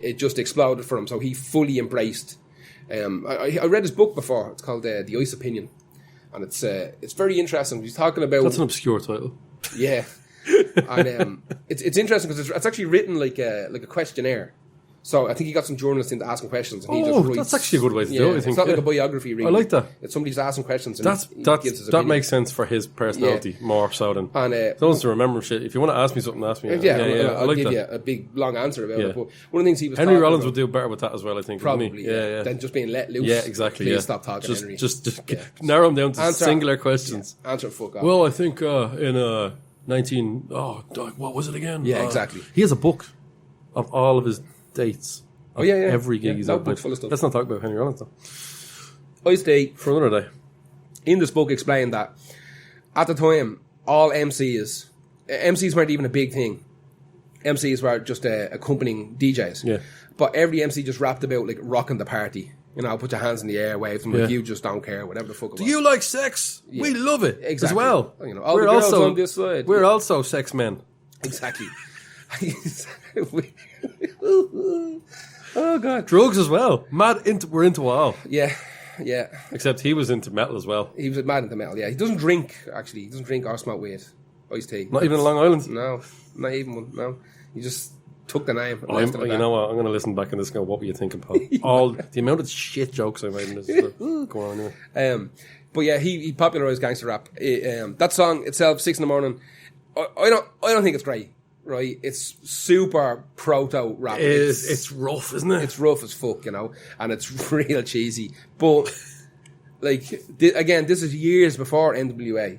it just exploded for him. So he fully embraced. I read his book before. It's called The Ice Opinion, and it's very interesting. He's talking about. That's an obscure title. Yeah, and it's interesting because it's actually written like a questionnaire. So I think he got some journalists into asking questions, and he just writes. That's actually a good way to do it. I think it's not like a biography. Really, I like that. It's somebody's asking questions, and that makes sense for his personality more so than. And don't to remember shit. If you want to ask me something, ask me. I'll like give you a big long answer about it. But one of the things he was Henry Rollins would do better with that as well. I think probably than just being let loose. Yeah, exactly. Please stop talking, Henry. Just narrow them down to singular questions. Answer fuck off. Well, I think in 19. Oh, what was it again? Yeah, exactly. He has a book of all of his dates. Oh yeah. Every gig he's out. Full of stuff. Let's not talk about Henry Rollins though. Ice-T for another day. In this book explained that at the time all MCs weren't even a big thing. MCs were just accompanying DJs. Yeah. But every MC just rapped about like rocking the party. You know, put your hands in the air, wave them like you just don't care, whatever the fuck it was. Do you like sex? Yeah. We love it as well. You know, all the girls on this side. We're also sex men. Exactly. Oh god, drugs as well. We're into all. Yeah. Except he was into metal as well. He was mad into metal. Yeah, he doesn't drink. Actually, he doesn't drink or smoke weed. Ice-T. Not even in Long Island. No, not even one. No, he just took the name. You know what? I'm going to listen back and just go. What were you thinking, Paul? All the amount of shit jokes I made in this. Go on anyway. But yeah, he popularized gangster rap. That song itself, 6 a.m. I don't think it's great. Right, it's super proto rap. It's rough, isn't it? It's rough as fuck, you know, and it's real cheesy. But like again, this is years before NWA.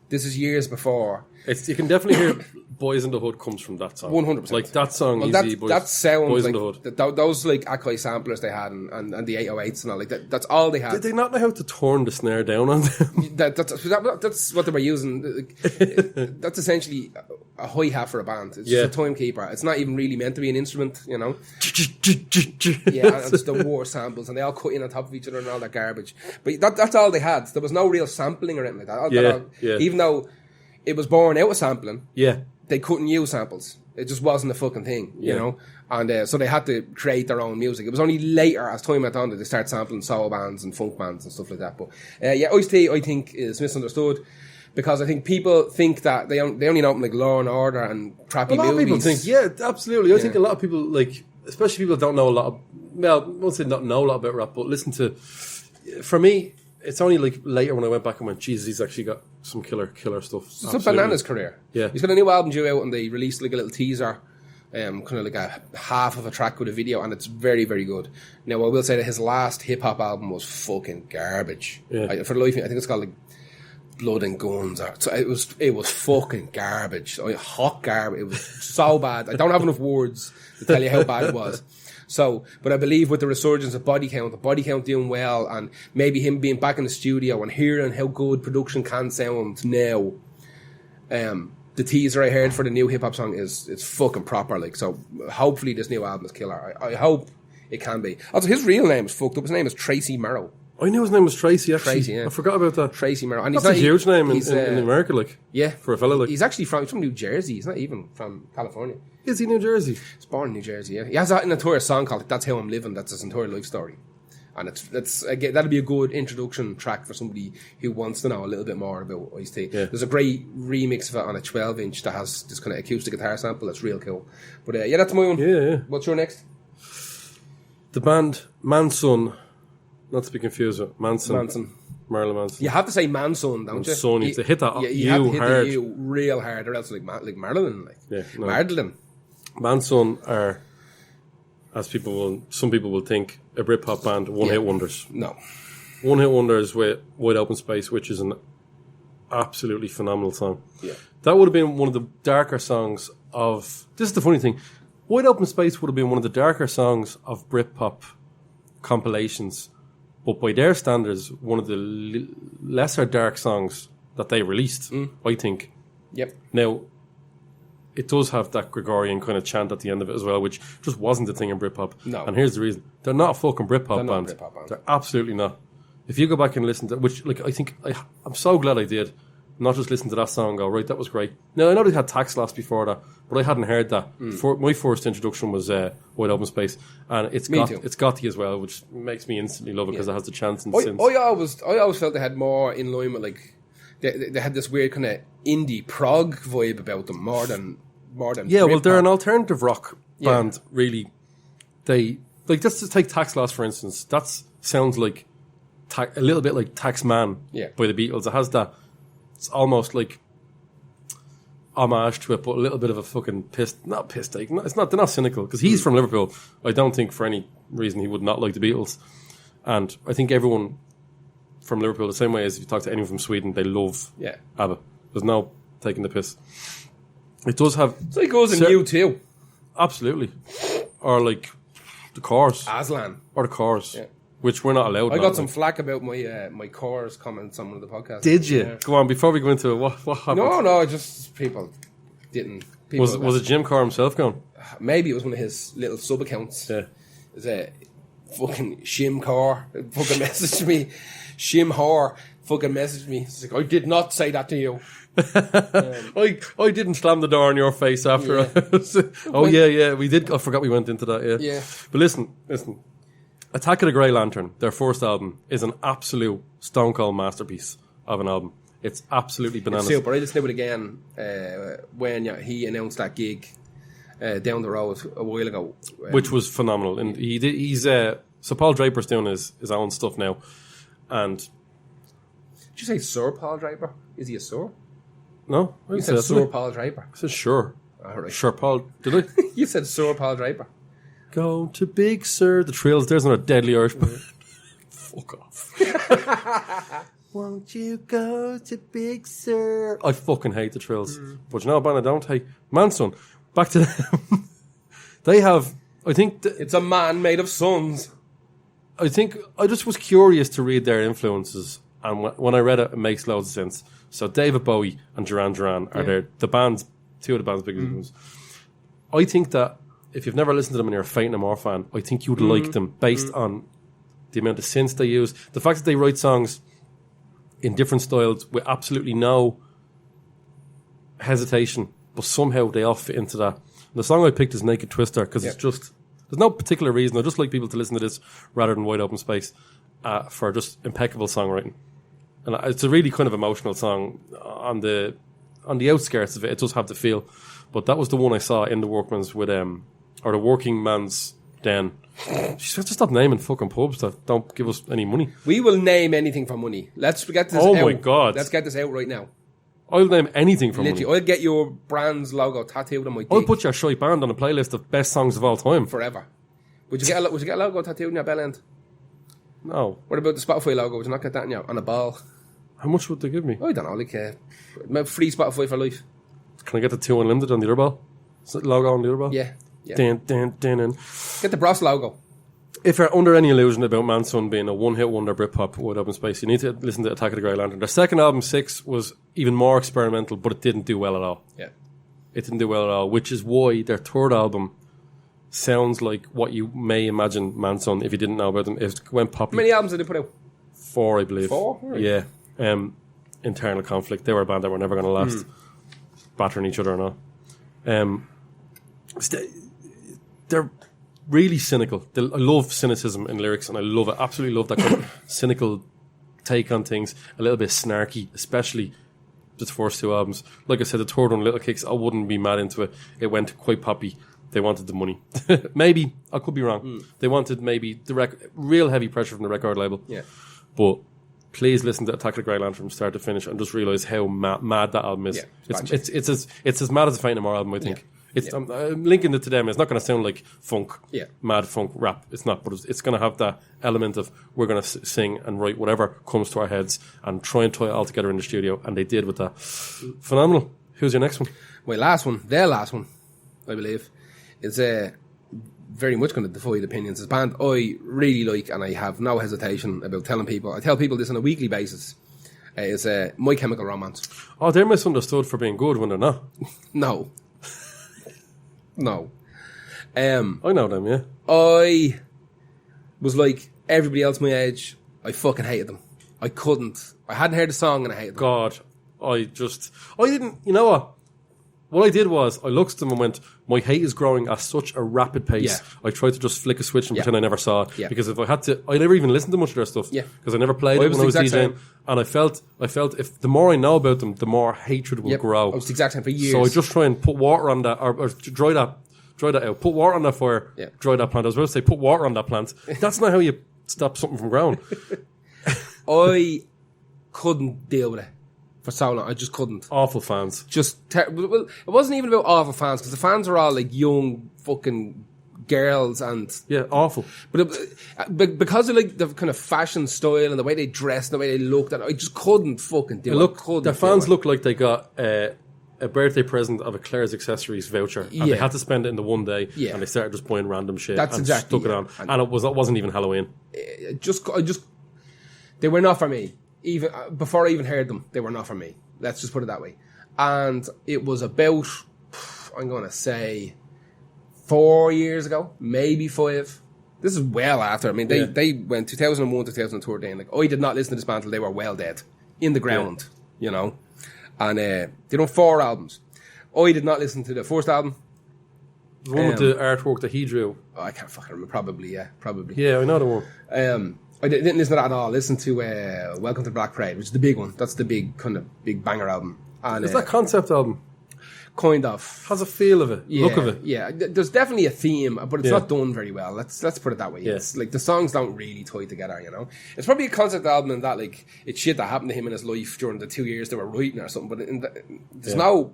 This is years before. You can definitely hear "Boys in the Hood" comes from that song. 100%. Like that song. Well, that sounds Boys like in the Hood. Those like Akai samplers they had and the 808s and all like that. That's all they had. Did they not know how to turn the snare down on them? That's what they were using. That's essentially a hi-hat for a band. It's just a timekeeper. It's not even really meant to be an instrument, you know. Yeah, and it's the war samples, and they all cut in on top of each other and all that garbage. But that's all they had. There was no real sampling or anything like that. Even though it was born out of sampling, they couldn't use samples. It just wasn't a fucking thing, you know. And so they had to create their own music. It was only later, as time went on, that they started sampling soul bands and funk bands and stuff like that. But Ice-T, I think, is misunderstood. Because I think people think that they only know like Law and Order and crappy movies. A lot of people think, absolutely. I think a lot of people, like, especially people that don't know a lot of, well, I won't say not know a lot about rap, but listen to, for me, it's only like later when I went back and went, Jesus, he's actually got some killer stuff. It's a bananas career. Yeah. He's got a new album due out and they released like a little teaser, kind of like a half of a track with a video, and it's very, very good. Now, I will say that his last hip-hop album was fucking garbage. Yeah. For the life of me, I think it's called like Blood and Guns. So it was fucking garbage. Hot garbage. It was so bad. I don't have enough words to tell you how bad it was. So, but I believe with the resurgence of Body Count doing well, and maybe him being back in the studio and hearing how good production can sound now, the teaser I heard for the new hip hop song it's fucking proper. Like, so hopefully this new album is killer. I hope it can be. Also, his real name is fucked up. His name is Tracy Merrow. I knew his name was Tracy, actually. Tracy, yeah. I forgot about that. Tracy Merrow. And that's a huge name in America, like. Yeah. For a fella, like. He's actually from New Jersey. He's not even from California. Is he New Jersey? He's born in New Jersey, yeah. He has an entire song called That's How I'm Living. That's his entire life story. And again, that'll be a good introduction track for somebody who wants to know a little bit more about Ice-T. Yeah. There's a great remix of it on a 12-inch that has this kind of acoustic guitar sample. That's real cool. But that's my one. Yeah. What's your next? The band Manson. Not to be confused with Manson. Marilyn Manson. You have to say Manson, don't you? Son, you have to hit that you have to hit hard. The U real hard, or else like Marilyn. Like. Yeah, no. Marilyn. Manson are, as some people will think, a Britpop band, one-hit wonders. No. One-hit wonders with Wide Open Space, which is an absolutely phenomenal song. Yeah. That would have been one of the darker songs of... This is the funny thing. Wide Open Space would have been one of the darker songs of Britpop compilations, but by their standards, one of the lesser dark songs that they released, I think. Yep. Now, it does have that Gregorian kind of chant at the end of it as well, which just wasn't the thing in Britpop. No. And here's the reason. They're not a fucking Britpop band. Britpop band. They're absolutely not. If you go back and listen to, which, like, I think, I'm so glad I did, not just listen to that song and go, right, that was great. Now, I know they had Tax Loss before that, but I hadn't heard that. My first introduction was Wide Open Space, and it's Gotti as well, which makes me instantly love it because it has the chants and synths. I always felt they had more in line with, like, they had this weird kind of indie prog vibe about them more than well, they're an alternative rock band, really. They, like, just take Tax Loss, for instance. That sounds like a little bit like Tax Man by the Beatles. It has that. It's almost like homage to it, but a little bit of a fucking not piss take. It's not. They're not cynical because he's from Liverpool. I don't think for any reason he would not like the Beatles, and I think everyone from Liverpool, the same way as if you talk to anyone from Sweden, they love ABBA. There's no taking the piss. It does have. So it goes in you too. Absolutely, or like the Cars, Aslan, or the Cars. Yeah. Which we're not allowed. I got some flack about my Cars comments on one of the podcasts. Did you? Yeah. Go on, before we go into it, what happened? No, just people didn't. Was it Jim Carr himself going? Maybe it was one of his little sub-accounts. Yeah. It was a fucking Shim Carr fucking messaged me. Shim Har fucking messaged me. He's like, I did not say that to you. I didn't slam the door in your face after. Yeah. We did. I forgot we went into that. Yeah. But listen. Attack of the Grey Lantern, their first album, is an absolute stone cold masterpiece of an album. It's absolutely bananas. It's super. I just knew it again when he announced that gig down the road a while ago, which was phenomenal. And so Paul Draper's doing his own stuff now. And did you say Sir Paul Draper? Is he a Sir? No, you said Sir Paul Draper. I said sure. All right. Sure, Paul. Did I? You said Sir Paul Draper. Go to Big Sir. The Trills. There's another deadly Irish band. Fuck off. Won't you go to Big Sir? I fucking hate the Trills. But you know a band I don't hate? Manson. Back to them. They have, I think... it's a man made of suns. I think, I just was curious to read their influences. And when I read it, it makes loads of sense. So David Bowie and Duran Duran are the bands, two of the band's biggest ones. I think that if you've never listened to them and you're a Fate No More fan, I think you'd like them based on the amount of synths they use. The fact that they write songs in different styles with absolutely no hesitation, but somehow they all fit into that. And the song I picked is Naked Twister because it's just, there's no particular reason. I just like people to listen to this rather than Wide Open Space for just impeccable songwriting. And it's a really kind of emotional song on the outskirts of it. It does have the feel. But that was the one I saw in the Workman's with or the Working Man's Den. She's just stop naming fucking pubs that don't give us any money. We will name anything for money. Let's get this out. Oh my God. Let's get this out right now. I'll name anything for money. I'll get your brand's logo tattooed on my dick. I'll put your shite band on a playlist of best songs of all time. Forever. Would you get a logo tattooed on your bell end? No. What about the Spotify logo? Would you not get that on a ball? How much would they give me? I don't know, like free Spotify for life. Can I get the 2 Unlimited on the other ball? Is that logo on the other ball? Yeah. Dun. Get the Bros logo. If you're under any illusion about Manson being a one-hit wonder Britpop Wide Open Space, you need to listen to Attack of the Grey Lantern. Their second album, 6, was even more experimental, but it didn't do well at all. Yeah. It didn't do well at all, which is why their third album sounds like what you may imagine Manson, if you didn't know about them. It went poppy. How many albums did they put out? 4, I believe. 4? Right. Yeah. Internal conflict. They were a band that were never going to last. Battering each other and all. They're really cynical. I love cynicism in lyrics, and I love it. Absolutely love that kind of cynical take on things. A little bit snarky, especially the first 2 albums. Like I said, the third one, Little Kicks, I wouldn't be mad into it. It went quite poppy. They wanted the money. Maybe. I could be wrong. They wanted maybe the real heavy pressure from the record label. Yeah. But please listen to Attack of the Grey Lantern from start to finish and just realise how mad that album is. Yeah, it's as mad as the Fate No More album, I think. Yeah. I'm linking it to them. It's not going to sound like funk, mad funk rap. It's not, but it's going to have that element of we're going to sing and write whatever comes to our heads and try and tie it all together in the studio. And they did with that. Phenomenal. Who's your next one? My last one, their last one, I believe, is very much going to defy the opinions. It's a band I really like, and I have no hesitation about telling people. I tell people this on a weekly basis. It's My Chemical Romance. Oh, they're misunderstood for being good when they're not. No. I know them, yeah. I was like everybody else my age. I fucking hated them. I couldn't. I hadn't heard the song and I hated them. God, I didn't, you know what I did was, I looked at them and went, my hate is growing at such a rapid pace. Yeah. I tried to just flick a switch and pretend I never saw it. Yeah. Because if I had to, I never even listened to much of their stuff. Yeah. Because I never played it when I was DJing. same. And I felt if the more I know about them, the more hatred will grow. I was the exact same for years. So I just try and put water on that, or dry that out. Put water on that fire, dry that plant. I was about to say, put water on that plant. That's not how you stop something from growing. I couldn't deal with it for so long. I just couldn't. Awful fans. Well, it wasn't even about awful fans, because the fans are all like young fucking girls and... Yeah, awful. But because of like the kind of fashion style and the way they dressed and the way they looked, and I just couldn't fucking do it. Their fans look like they got a birthday present of a Claire's Accessories voucher, and they had to spend it in the one day, and they started just buying random shit stuck it on. And it wasn't even Halloween. They were not for me. Even before I even heard them, they were not for me. Let's just put it that way. And it was about, I'm going to say, 4 years ago, maybe 5. This is well after. I mean, they went 2001, 2013. Like, I did not listen to this band until they were well dead, in the ground, you know. And they done 4 albums. I did not listen to the first album. The one with the artwork that he drew. Oh, I can't fucking remember. Probably. Yeah, I know the one. I didn't listen to that at all. I listened to Welcome to the Black Parade, which is the big one. That's the big banger album. And, is that concept album? Kind of. Has a feel of it, look of it. Yeah, there's definitely a theme, but it's not done very well. Let's put it that way. Yeah. It's like the songs don't really tie together, you know. It's probably a concept album in that like it's shit that happened to him in his life during the 2 years they were writing or something. But there's no.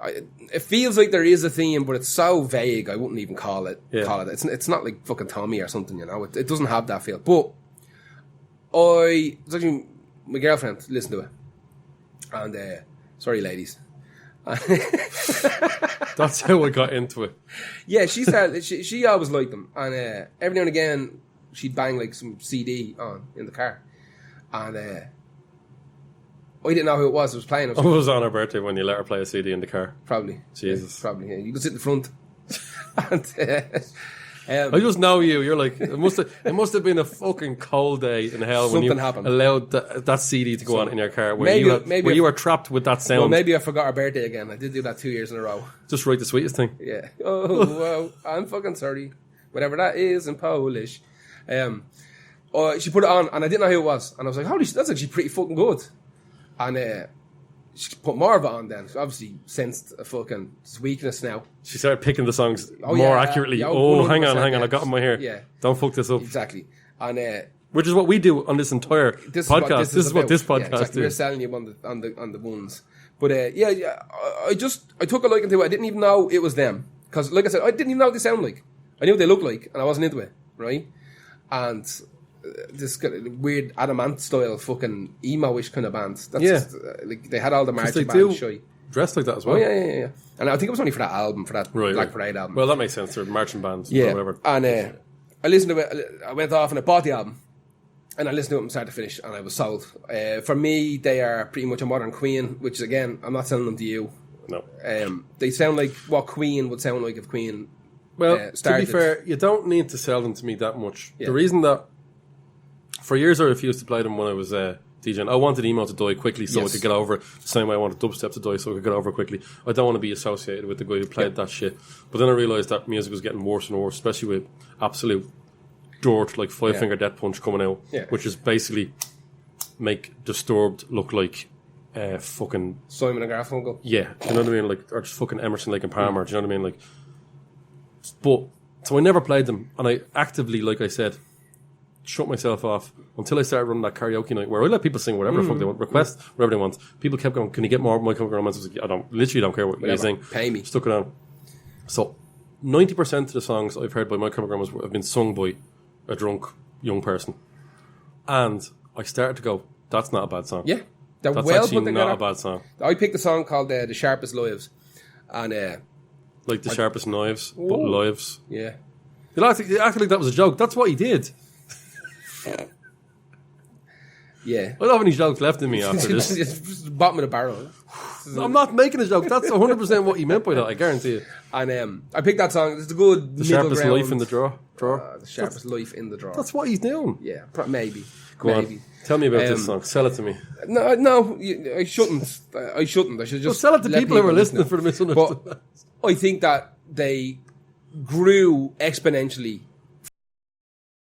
It feels like there is a theme, but it's so vague. I wouldn't even call it. It's not like fucking Tommy or something, you know. It doesn't have that feel. But it's actually my girlfriend listened to it, and sorry, ladies. That's how I got into it. Yeah, she said she always liked them, and every now and again she'd bang like some CD on in the car, and I didn't know who it was. It was playing. It was on her birthday when you let her play a CD in the car. Probably. Jesus. Yeah, probably. Yeah. You could sit in the front. And, I just know you. You're like it must have been a fucking cold day in hell when you allowed that CD to go on in your car where you were trapped with that sound. Well, maybe I forgot our birthday again. I did do that 2 years in a row. Just write the sweetest thing. Yeah. Oh, wow. I'm fucking sorry. Whatever that is in Polish. She put it on and I didn't know who it was. And I was like, holy shit, that's actually pretty fucking good. And she put more of it on then. She obviously sensed a fucking weakness now. She started picking the songs more accurately. Hang on. I got them right here. Yeah. Don't fuck this up. Exactly. And which is what we do on this entire podcast. This is what this podcast exactly. is. We're selling you on the ones. But I took a liking to it. I didn't even know it was them. Because like I said, I didn't even know what they sound like. I knew what they looked like and I wasn't into it. Right? And this kind of weird adamant style fucking emo-ish kind of band. That's just, like they had all the marching band shy. Dressed like that as well. Oh yeah. And I think it was only for that album, for that Black Parade album. Well, that makes sense. They're marching bands or whatever. And I listened to it. I went off and I bought the album. And I listened to it from start to finish and I was sold. For me, they are pretty much a modern Queen, which again, I'm not selling them to you. No. They sound like what Queen would sound like if Queen started. To be fair, you don't need to sell them to me that much. Yeah. The reason that for years I refused to play them when I was DJing. I wanted emo to die quickly so I could get over it. The same way I wanted dubstep to die so I could get over it quickly. I don't want to be associated with the guy who played that shit. But then I realised that music was getting worse and worse, especially with absolute dirt like Five Finger Death Punch coming out, which is basically make Disturbed look like fucking Simon and Garfunkel. Yeah, do you know what I mean? Like, or just fucking Emerson, Lake and Palmer. Do you know what I mean? Like, but so I never played them, and I actively, like I said, shut myself off until I started running that karaoke night where I let people sing whatever the fuck they want, request whatever they want. People kept going, can you get more My Chemical Romance? I was like, I literally don't care what you sing. Pay me. Stuck it on. So 90% of the songs I've heard by My Chemical Romance have been sung by a drunk young person. And I started to go, that's not a bad song. Yeah. That's actually not a bad song. I picked a song called The Sharpest Lives. And like The Sharpest Knives, but lives. Yeah. You acted like that was a joke. That's what he did. Yeah. I don't have any jokes left in me after this. It's bottom of the barrel. I'm not making a joke. That's 100% what you meant by that. I guarantee it. And I picked that song. It's a good The middle sharpest ground. knife in the drawer. The sharpest life in the drawer. That's what he's doing. Yeah, maybe. Go on. Tell me about this song. Sell it to me. No, I shouldn't. I should just Well, sell it to let people who are listening for the misunderstood. But I think that they grew exponentially